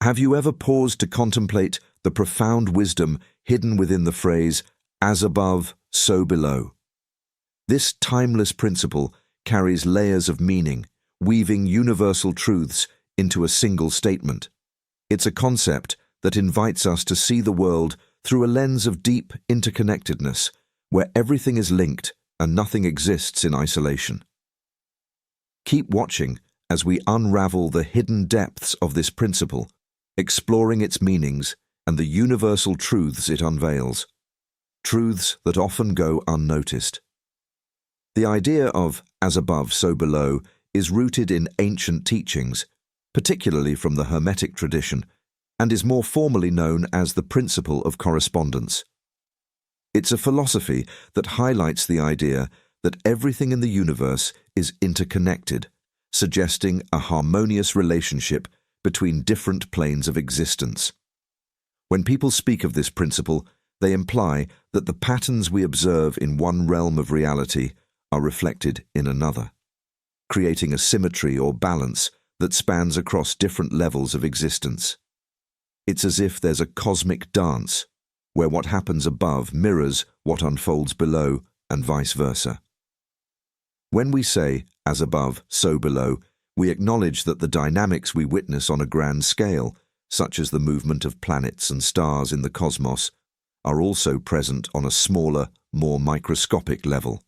Have you ever paused to contemplate the profound wisdom hidden within the phrase, "as above, so below"? This timeless principle carries layers of meaning, weaving universal truths into a single statement. It's a concept that invites us to see the world through a lens of deep interconnectedness, where everything is linked and nothing exists in isolation. Keep watching as we unravel the hidden depths of this principle, exploring its meanings and the universal truths it unveils, truths that often go unnoticed. The idea of as above, so below is rooted in ancient teachings, particularly from the Hermetic tradition, and is more formally known as the principle of correspondence. It's a philosophy that highlights the idea that everything in the universe is interconnected, suggesting a harmonious relationship between different planes of existence. When people speak of this principle, they imply that the patterns we observe in one realm of reality are reflected in another, creating a symmetry or balance that spans across different levels of existence. It's as if there's a cosmic dance, where what happens above mirrors what unfolds below, and vice versa. When we say, as above, so below, we acknowledge that the dynamics we witness on a grand scale, such as the movement of planets and stars in the cosmos, are also present on a smaller, more microscopic level.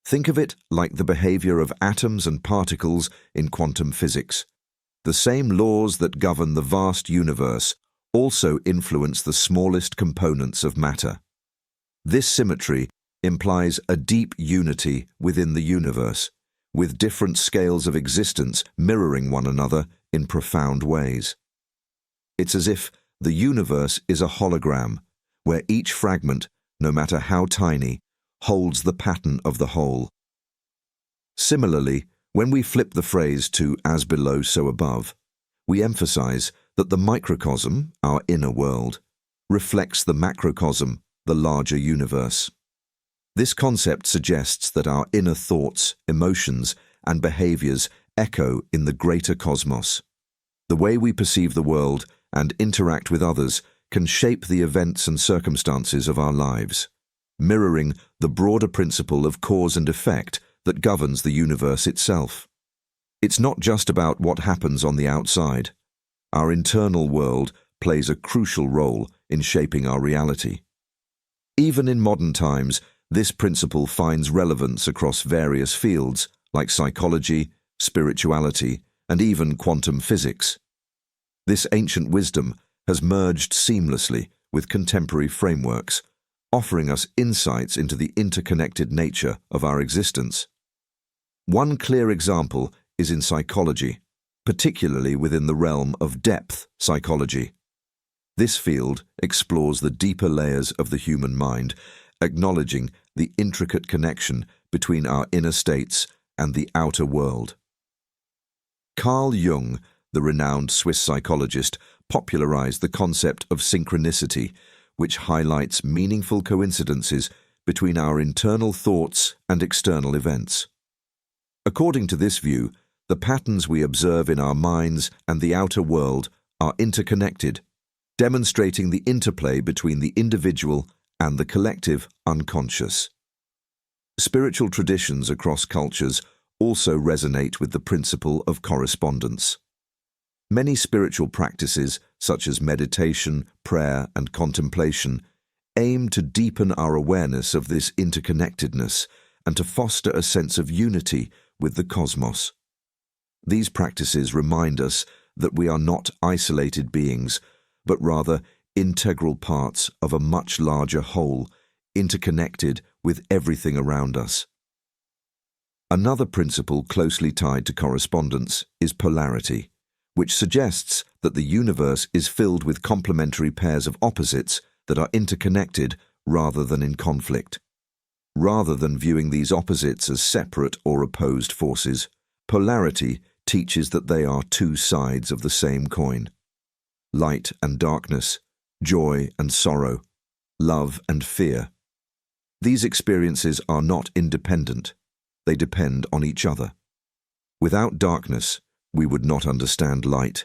Think of it like the behavior of atoms and particles in quantum physics. The same laws that govern the vast universe also influence the smallest components of matter. This symmetry implies a deep unity within the universe, with different scales of existence mirroring one another in profound ways. It's as if the universe is a hologram, where each fragment, no matter how tiny, holds the pattern of the whole. Similarly, when we flip the phrase to as below, so above, we emphasize that the microcosm, our inner world, reflects the macrocosm, the larger universe. This concept suggests that our inner thoughts, emotions, and behaviors echo in the greater cosmos. The way we perceive the world and interact with others can shape the events and circumstances of our lives, mirroring the broader principle of cause and effect that governs the universe itself. It's not just about what happens on the outside. Our internal world plays a crucial role in shaping our reality. Even in modern times, this principle finds relevance across various fields like psychology, spirituality, and even quantum physics. This ancient wisdom has merged seamlessly with contemporary frameworks, offering us insights into the interconnected nature of our existence. One clear example is in psychology, particularly within the realm of depth psychology. This field explores the deeper layers of the human mind, acknowledging the intricate connection between our inner states and the outer world. Carl Jung, the renowned Swiss psychologist, popularized the concept of synchronicity, which highlights meaningful coincidences between our internal thoughts and external events. According to this view, the patterns we observe in our minds and the outer world are interconnected, demonstrating the interplay between the individual and the collective unconscious. Spiritual traditions across cultures also resonate with the principle of correspondence. Many spiritual practices, such as meditation, prayer, and contemplation, aim to deepen our awareness of this interconnectedness and to foster a sense of unity with the cosmos. These practices remind us that we are not isolated beings, but rather integral parts of a much larger whole, interconnected with everything around us. Another principle closely tied to correspondence is polarity, which suggests that the universe is filled with complementary pairs of opposites that are interconnected rather than in conflict. Rather than viewing these opposites as separate or opposed forces, polarity teaches that they are two sides of the same coin. Light and darkness, joy and sorrow, love and fear. These experiences are not independent. They depend on each other. Without darkness, we would not understand light.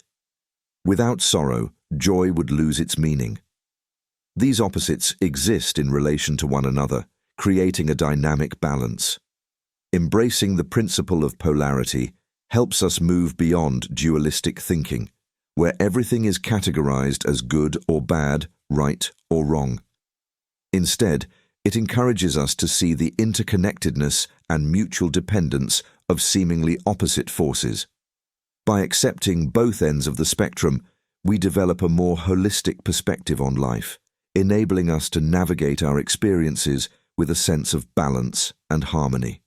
Without sorrow, joy would lose its meaning. These opposites exist in relation to one another, creating a dynamic balance. Embracing the principle of polarity helps us move beyond dualistic thinking, where everything is categorized as good or bad, right or wrong. Instead, it encourages us to see the interconnectedness and mutual dependence of seemingly opposite forces. By accepting both ends of the spectrum, we develop a more holistic perspective on life, enabling us to navigate our experiences with a sense of balance and harmony.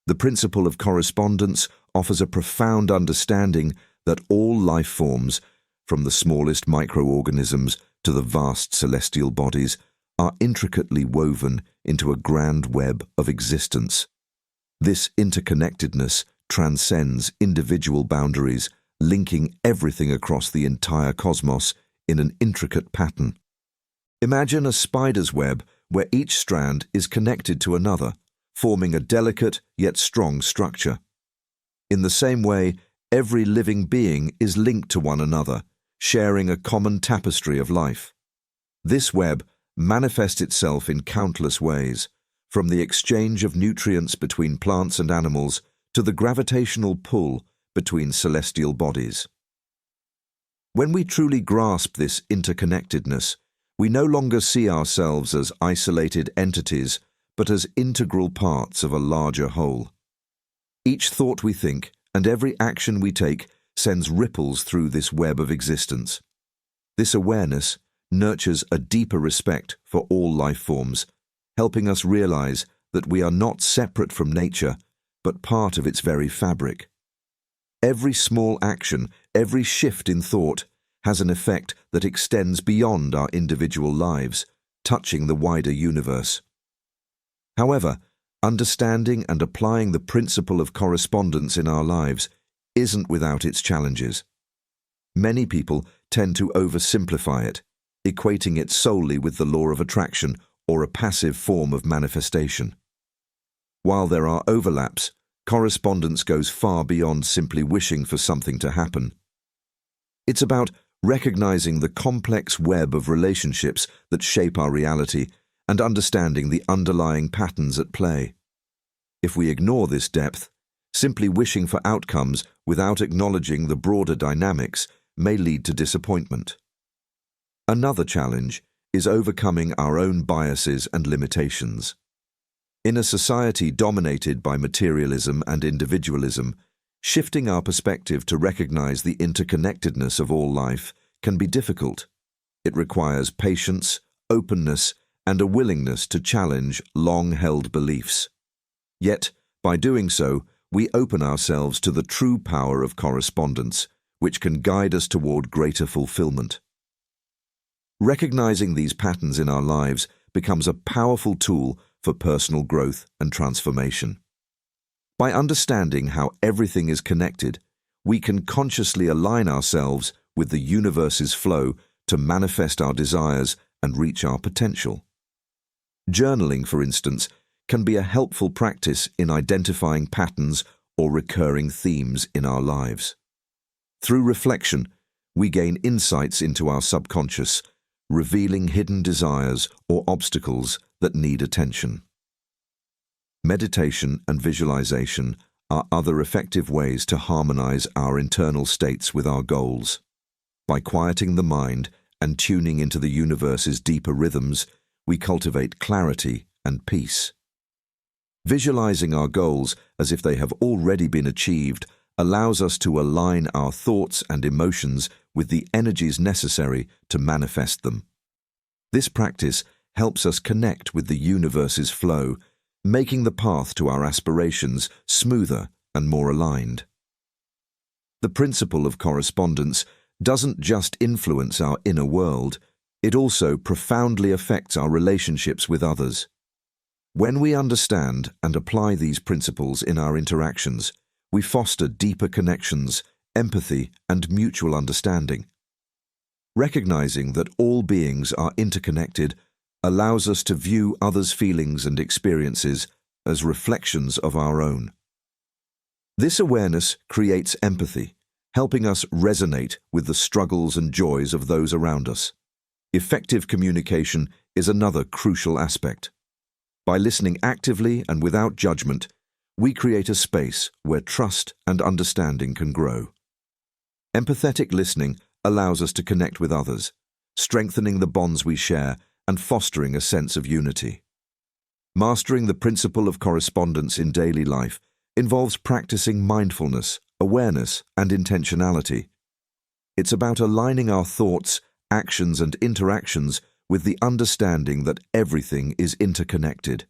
The principle of correspondence offers a profound understanding that all life forms, from the smallest microorganisms to the vast celestial bodies, are intricately woven into a grand web of existence. This interconnectedness transcends individual boundaries, linking everything across the entire cosmos in an intricate pattern. Imagine a spider's web where each strand is connected to another, forming a delicate yet strong structure. In the same way, every living being is linked to one another, sharing a common tapestry of life. This web manifests itself in countless ways, from the exchange of nutrients between plants and animals to the gravitational pull between celestial bodies. When we truly grasp this interconnectedness, we no longer see ourselves as isolated entities, but as integral parts of a larger whole. Each thought we think and every action we take sends ripples through this web of existence. This awareness nurtures a deeper respect for all life forms, helping us realize that we are not separate from nature, but part of its very fabric. Every small action, every shift in thought, has an effect that extends beyond our individual lives, touching the wider universe. However, understanding and applying the principle of correspondence in our lives isn't without its challenges. Many people tend to oversimplify it, equating it solely with the law of attraction or a passive form of manifestation. While there are overlaps, correspondence goes far beyond simply wishing for something to happen. It's about recognizing the complex web of relationships that shape our reality and understanding the underlying patterns at play. If we ignore this depth, simply wishing for outcomes without acknowledging the broader dynamics may lead to disappointment. Another challenge is overcoming our own biases and limitations. In a society dominated by materialism and individualism, shifting our perspective to recognize the interconnectedness of all life can be difficult. It requires patience, openness, and a willingness to challenge long-held beliefs. Yet, by doing so, we open ourselves to the true power of correspondence, which can guide us toward greater fulfillment. Recognizing these patterns in our lives becomes a powerful tool for personal growth and transformation. By understanding how everything is connected, we can consciously align ourselves with the universe's flow to manifest our desires and reach our potential. Journaling, for instance, can be a helpful practice in identifying patterns or recurring themes in our lives. Through reflection, we gain insights into our subconscious, revealing hidden desires or obstacles that need attention. Meditation and visualization are other effective ways to harmonize our internal states with our goals. By quieting the mind and tuning into the universe's deeper rhythms, we cultivate clarity and peace. Visualizing our goals as if they have already been achieved allows us to align our thoughts and emotions with the energies necessary to manifest them. This practice helps us connect with the universe's flow, making the path to our aspirations smoother and more aligned. The principle of correspondence doesn't just influence our inner world, it also profoundly affects our relationships with others. When we understand and apply these principles in our interactions, we foster deeper connections, empathy, and mutual understanding. Recognizing that all beings are interconnected allows us to view others' feelings and experiences as reflections of our own. This awareness creates empathy, helping us resonate with the struggles and joys of those around us. Effective communication is another crucial aspect. By listening actively and without judgment, we create a space where trust and understanding can grow. Empathetic listening allows us to connect with others, strengthening the bonds we share and fostering a sense of unity. Mastering the principle of correspondence in daily life involves practicing mindfulness, awareness, and intentionality. It's about aligning our thoughts, actions, and interactions with the understanding that everything is interconnected.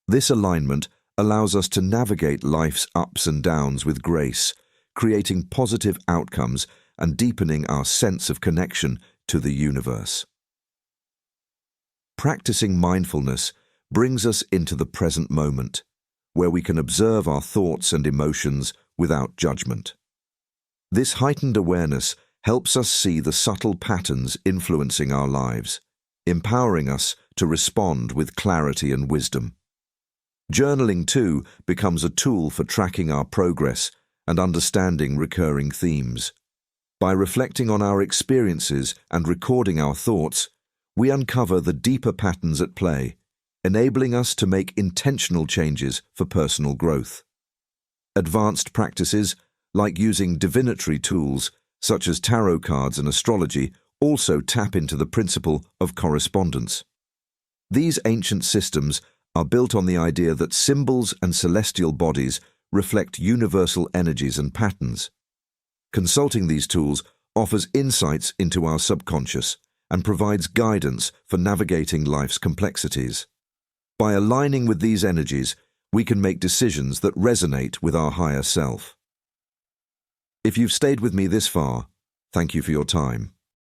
This alignment allows us to navigate life's ups and downs with grace, creating positive outcomes and deepening our sense of connection to the universe. Practicing mindfulness brings us into the present moment, where we can observe our thoughts and emotions without judgment. This heightened awareness helps us see the subtle patterns influencing our lives, empowering us to respond with clarity and wisdom. Journaling, too, becomes a tool for tracking our progress and understanding recurring themes. By reflecting on our experiences and recording our thoughts, we uncover the deeper patterns at play, enabling us to make intentional changes for personal growth. Advanced practices, like using divinatory tools such as tarot cards and astrology, also tap into the principle of correspondence. These ancient systems are built on the idea that symbols and celestial bodies reflect universal energies and patterns. Consulting these tools offers insights into our subconscious and provides guidance for navigating life's complexities. By aligning with these energies, we can make decisions that resonate with our higher self. If you've stayed with me this far, thank you for your time.